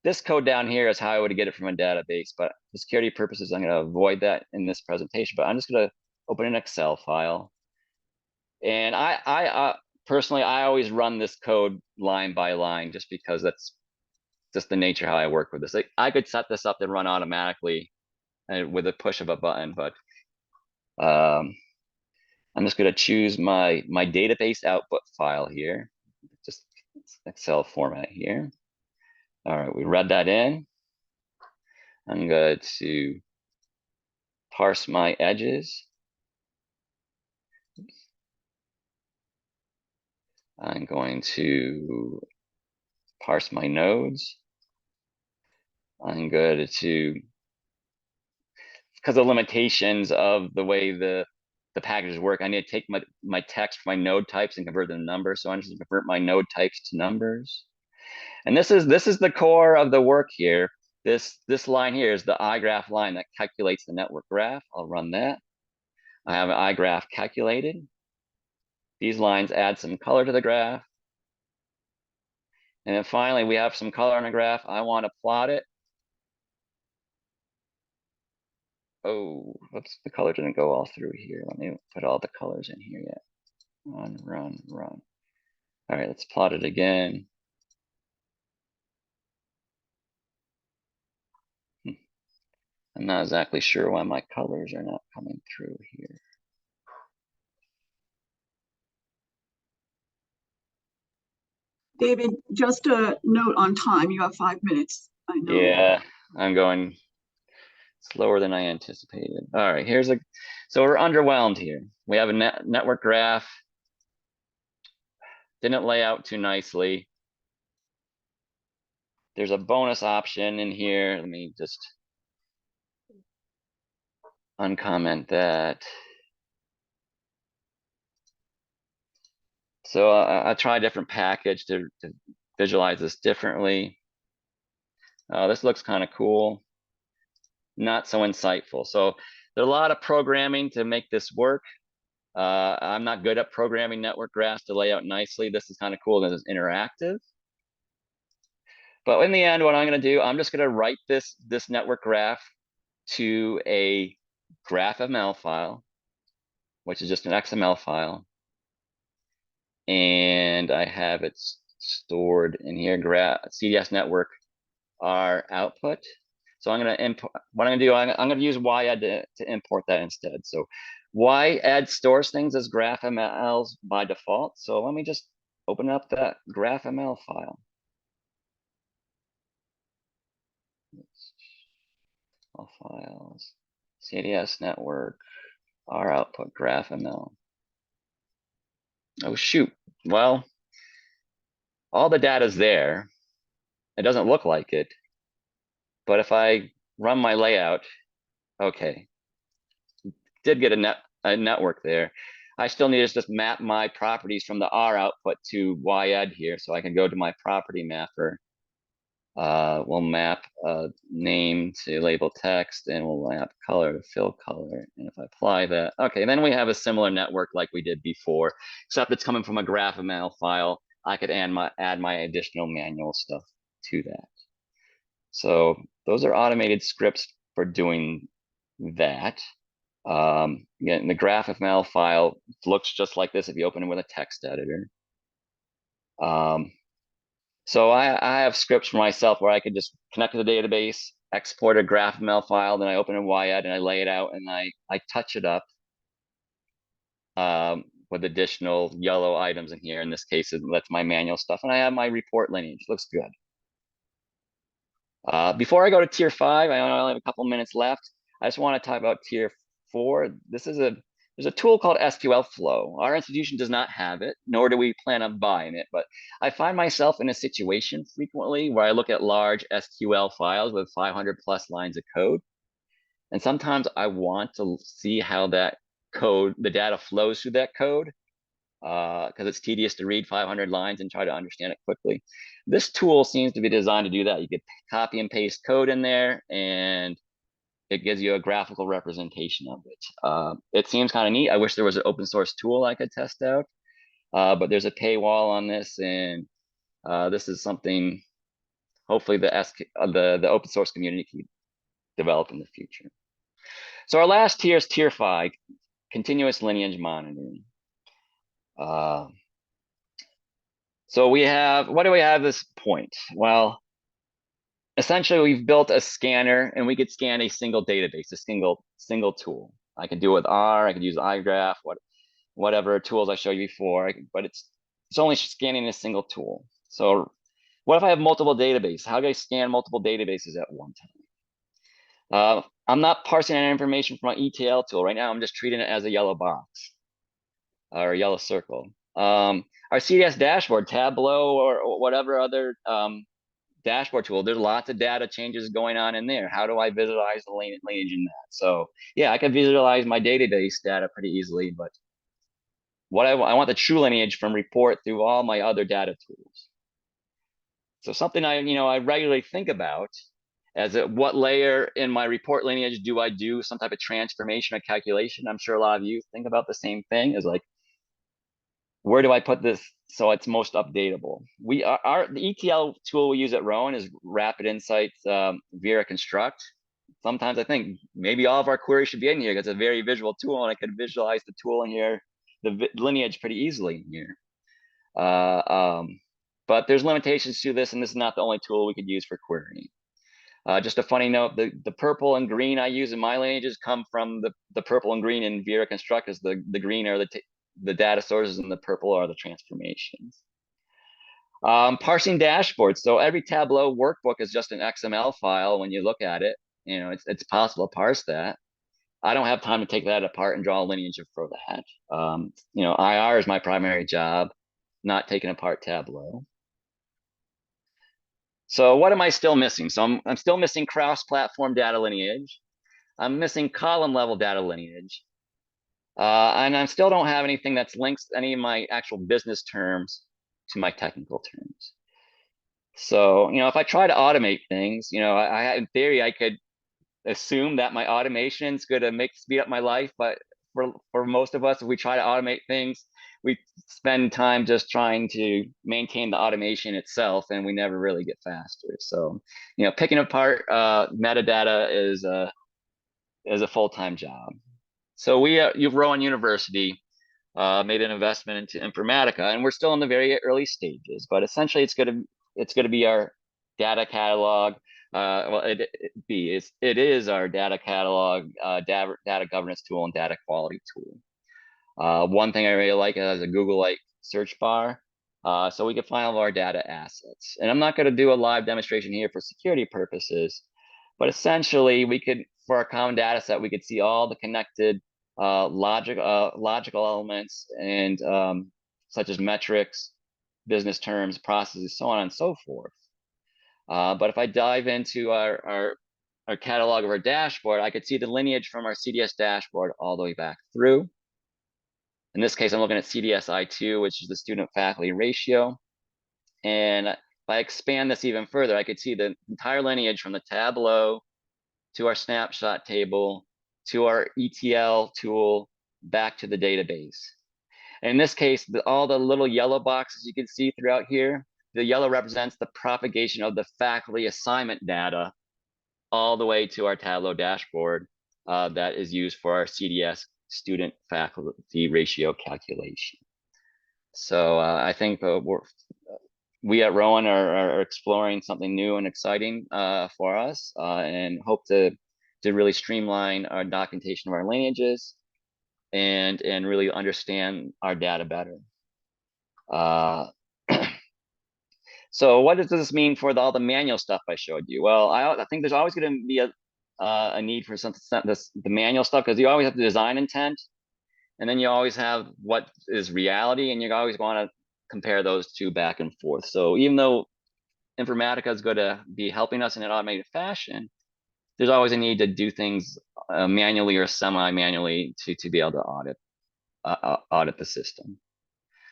this code down here is how I would get it from a database, but for security purposes, I'm going to avoid that in this presentation, but I'm just going to open an Excel file. And I personally, I always run this code line by line just because that's just the nature how I work with this. I could set this up and run automatically with a push of a button, but I'm just going to choose my database output file here, just Excel format here. All right, we read that in. I'm going to parse my edges. I'm going to parse my nodes. I'm going to, because of limitations of the way the packages work, I need to take my text from my node types and convert them to numbers. So I'm just going to convert my node types to numbers. And this is the core of the work here. This line here is the iGraph line that calculates the network graph. I'll run that. I have an iGraph calculated. These lines add some color to the graph. And then finally, we have some color on the graph. I want to plot it. Oh, whoops, the color didn't go all through here. Let me put all the colors in here yet. Run, run, run. All right, let's plot it again. I'm not exactly sure why my colors are not coming through here. David, just a note on time. You have 5 minutes. I know. Yeah, I'm going slower than I anticipated. All right, so we're underwhelmed here. We have a network graph. Didn't lay out too nicely. There's a bonus option in here. Let me just uncomment that. So I try a different package to visualize this differently. This looks kind of cool. Not so insightful. So there's a lot of programming to make this work. I'm not good at programming network graphs to lay out nicely. This is kind of cool that it's interactive. But in the end, what I'm going to do, I'm just going to write this network graph to a GraphML file, which is just an XML file. And I have it stored in here, CDS network, our output. So I'm going to import, what I'm going to do, I'm going to use YEd to import that instead. So YEd stores things as GraphMLs by default. So let me just open up that GraphML file. All files, CDS network, our output, GraphML. Oh, shoot. Well, all the data's there. It doesn't look like it. But if I run my layout, okay, did get a network there. I still need to just map my properties from the R output to YEd here. So I can go to my property mapper. We'll map name to label text, and we'll map color to fill color. And if I apply that, okay, then we have a similar network like we did before, except it's coming from a GraphML file. I could add my additional manual stuff to that. So those are automated scripts for doing that. Again, the GraphML file looks just like this if you open it with a text editor. So I have scripts for myself where I could just connect to the database, export a GraphML file, then I open a YEd and I lay it out and I touch it up with additional yellow items in here. In this case, that's my manual stuff, and I have my report lineage. Looks good. Before I go to tier 5, I only have a couple minutes left. I just want to talk about tier 4. There's a tool called SQL Flow. Our institution does not have it, nor do we plan on buying it, but I find myself in a situation frequently where I look at large SQL files with 500 plus lines of code. And sometimes I want to see how that code, the data flows through that code, because it's tedious to read 500 lines and try to understand it quickly. This tool seems to be designed to do that. You could copy and paste code in there, and it gives you a graphical representation of it. It seems kind of neat. I wish there was an open source tool I could test out, but there's a paywall on this, and this is something hopefully the open source community can develop in the future. So our last tier is tier 5, continuous lineage monitoring. So what do we have at this point? Well, essentially we've built a scanner and we could scan a single database, a single tool. I can do it with R, I could use iGraph, whatever tools I showed you before, but it's only scanning a single tool. So what if I have multiple databases? How do I scan multiple databases at one time? I'm not parsing any information from my ETL tool. Right now, I'm just treating it as a yellow box or a yellow circle. Our CDS dashboard, Tableau, or whatever other dashboard tool, there's lots of data changes going on in there. How do I visualize the lineage in that? So yeah, I can visualize my database data pretty easily, but what I want the true lineage from report through all my other data tools. So something I regularly think about as what layer in my report lineage do I do some type of transformation or calculation? I'm sure a lot of you think about the same thing, is like, where do I put this so it's most updatable? The ETL tool we use at Rowan is Rapid Insights Vera Construct. Sometimes I think maybe all of our queries should be in here because it's a very visual tool, and I could visualize the tool in here, the lineage pretty easily in here. But there's limitations to this, and this is not the only tool we could use for querying. Just a funny note, the purple and green I use in my lineages come from the purple and green in Vera Construct, as the green are the data sources and the purple are the transformations. Parsing dashboards. So every Tableau workbook is just an XML file when you look at it. It's possible to parse that. I don't have time to take that apart and draw a lineage for that. IR is my primary job, not taking apart Tableau. So what am I still missing? So I'm still missing cross-platform data lineage. I'm missing column level data lineage. And I still don't have anything that's links any of my actual business terms to my technical terms. So, if I try to automate things, in theory, I could assume that my automation is going to speed up my life. But for most of us, if we try to automate things, we spend time just trying to maintain the automation itself, and we never really get faster. So, picking apart metadata is a full-time job. So you've Rowan University made an investment into Informatica, and we're still in the very early stages. But essentially, it's going to be our data catalog. It is our data catalog, data governance tool, and data quality tool. One thing I really like is a Google-like search bar, so we can find all of our data assets. And I'm not going to do a live demonstration here for security purposes, but essentially, for our common data set, we could see all the connected logical elements and such as metrics, business terms, processes, so on and so forth. But if I dive into our catalog of our dashboard, I could see the lineage from our CDS dashboard all the way back through. In this case, I'm looking at CDS I2, which is the student-faculty ratio. And if I expand this even further, I could see the entire lineage from the Tableau to our snapshot table to our ETL tool back to the database. And in this case, all the little yellow boxes you can see throughout here, the yellow represents the propagation of the faculty assignment data all the way to our Tableau dashboard that is used for our CDS student-faculty ratio calculation. So I think we at Rowan are exploring something new and exciting for us, and hope to really streamline our documentation of our lineages and really understand our data better. So what does this mean for all the manual stuff I showed you? Well, I think there's always going to be a need for the manual stuff, because you always have the design intent, and then you always have what is reality, and you always want to compare those two back and forth. So even though Informatica is going to be helping us in an automated fashion, there's always a need to do things manually or semi-manually to be able to audit the system.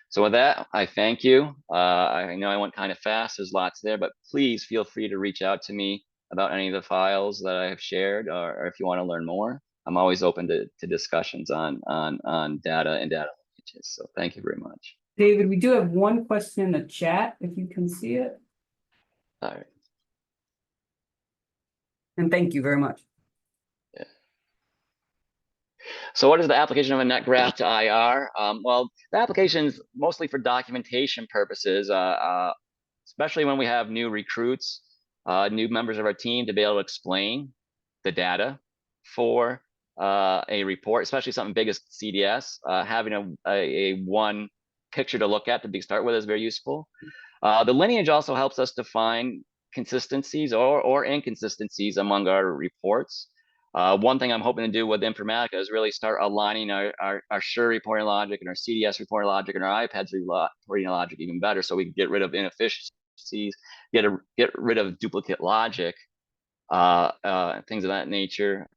So with that, I thank you. I know I went kind of fast. There's lots there, but please feel free to reach out to me about any of the files that I have shared, or if you want to learn more. I'm always open to discussions on data and data lineages. So thank you very much. David, we do have one question in the chat, if you can see it. All right. And thank you very much. Yeah. So what is the application of a net graph to IR? Well, the application is mostly for documentation purposes, especially when we have new recruits, new members of our team, to be able to explain the data for a report, especially something big as CDS. Having a one picture to look at to start with is very useful. The lineage also helps us define consistencies or inconsistencies among our reports. One thing I'm hoping to do with Informatica is really start aligning our Sure reporting logic and our CDS reporting logic and our iPads reporting logic even better, so we can get rid of inefficiencies, get rid of duplicate logic, things of that nature.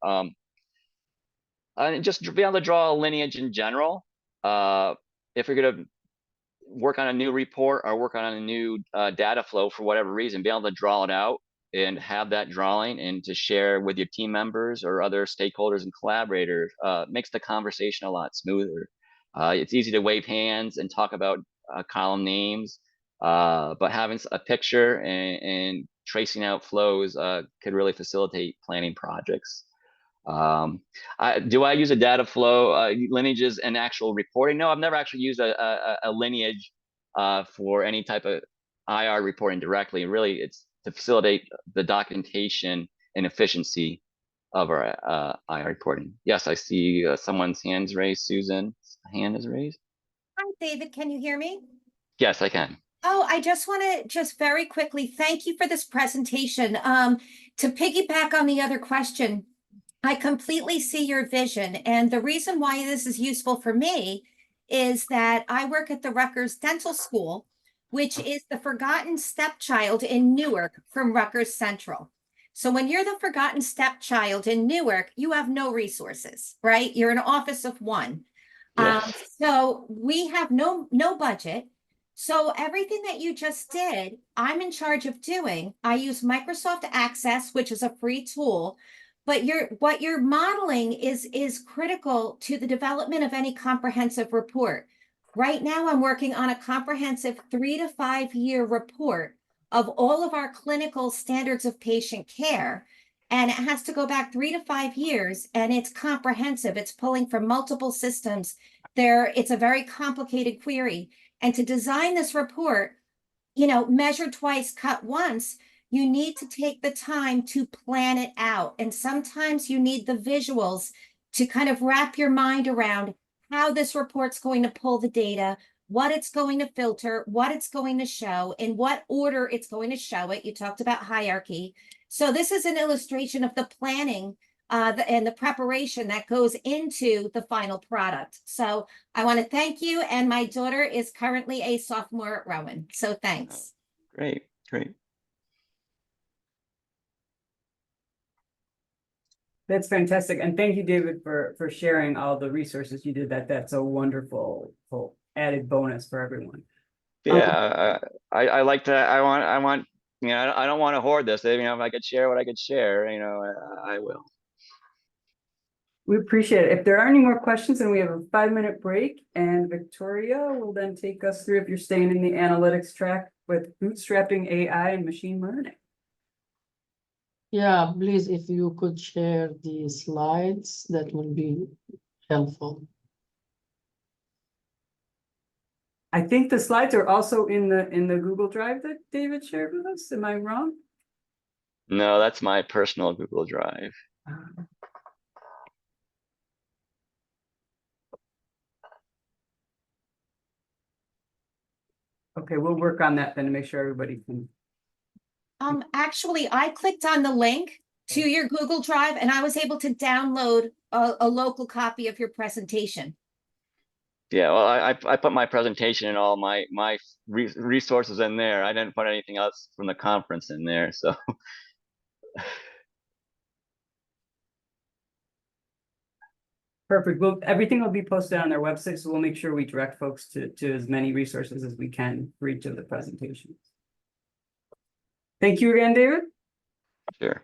And just be able to draw a lineage in general. If you're going to work on a new report or work on a new data flow for whatever reason, be able to draw it out and have that drawing and to share with your team members or other stakeholders and collaborators makes the conversation a lot smoother. It's easy to wave hands and talk about column names, but having a picture and tracing out flows could really facilitate planning projects. Do I use a data flow, lineages, and actual reporting? No, I've never actually used a lineage for any type of IR reporting directly. Really, to facilitate the documentation and efficiency of our I reporting. Yes, I see someone's hands raised. Susan's hand is raised. Hi, David, can you hear me? Yes, I can. Oh, I just want to just very quickly thank you for this presentation. To piggyback on the other question, I completely see your vision. And the reason why this is useful for me is that I work at the Rutgers Dental School, which is the forgotten stepchild in Newark from Rutgers Central. So when you're the forgotten stepchild in Newark, you have no resources, right? You're an office of one. Yes. So we have no budget. So everything that you just did, I'm in charge of doing. I use Microsoft Access, which is a free tool, but what you're modeling is critical to the development of any comprehensive report. Right now, I'm working on a comprehensive 3 to 5 year report of all of our clinical standards of patient care. And it has to go back 3 to 5 years, and it's comprehensive. It's pulling from multiple systems. It's a very complicated query. And to design this report, measure twice, cut once, you need to take the time to plan it out. And sometimes you need the visuals to kind of wrap your mind around how this report's going to pull the data, what it's going to filter, what it's going to show, in what order it's going to show it. You talked about hierarchy. So this is an illustration of the planning and the preparation that goes into the final product. So I want to thank you. And my daughter is currently a sophomore at Rowan. So thanks. Great, great. That's fantastic. And thank you, David, for sharing all the resources you did. That's a wonderful added bonus for everyone. Yeah, I like to. I want. I don't want to hoard this. If I could share what I could share, I will. We appreciate it. If there are any more questions, then we have a 5-minute break, and Victoria will then take us through, if you're staying in the analytics track, with bootstrapping AI and machine learning. Yeah, please, if you could share the slides, that would be helpful. I think the slides are also in the Google Drive that David shared with us. Am I wrong? No, that's my personal Google Drive. Okay, we'll work on that then to make sure everybody can. Actually, I clicked on the link to your Google Drive and I was able to download a local copy of your presentation. Yeah, well, I put my presentation and all my resources in there. I didn't put anything else from the conference in there, so. Perfect. Well, everything will be posted on their website, so we'll make sure we direct folks to as many resources as we can for each of the presentations. Thank you again, David. Sure.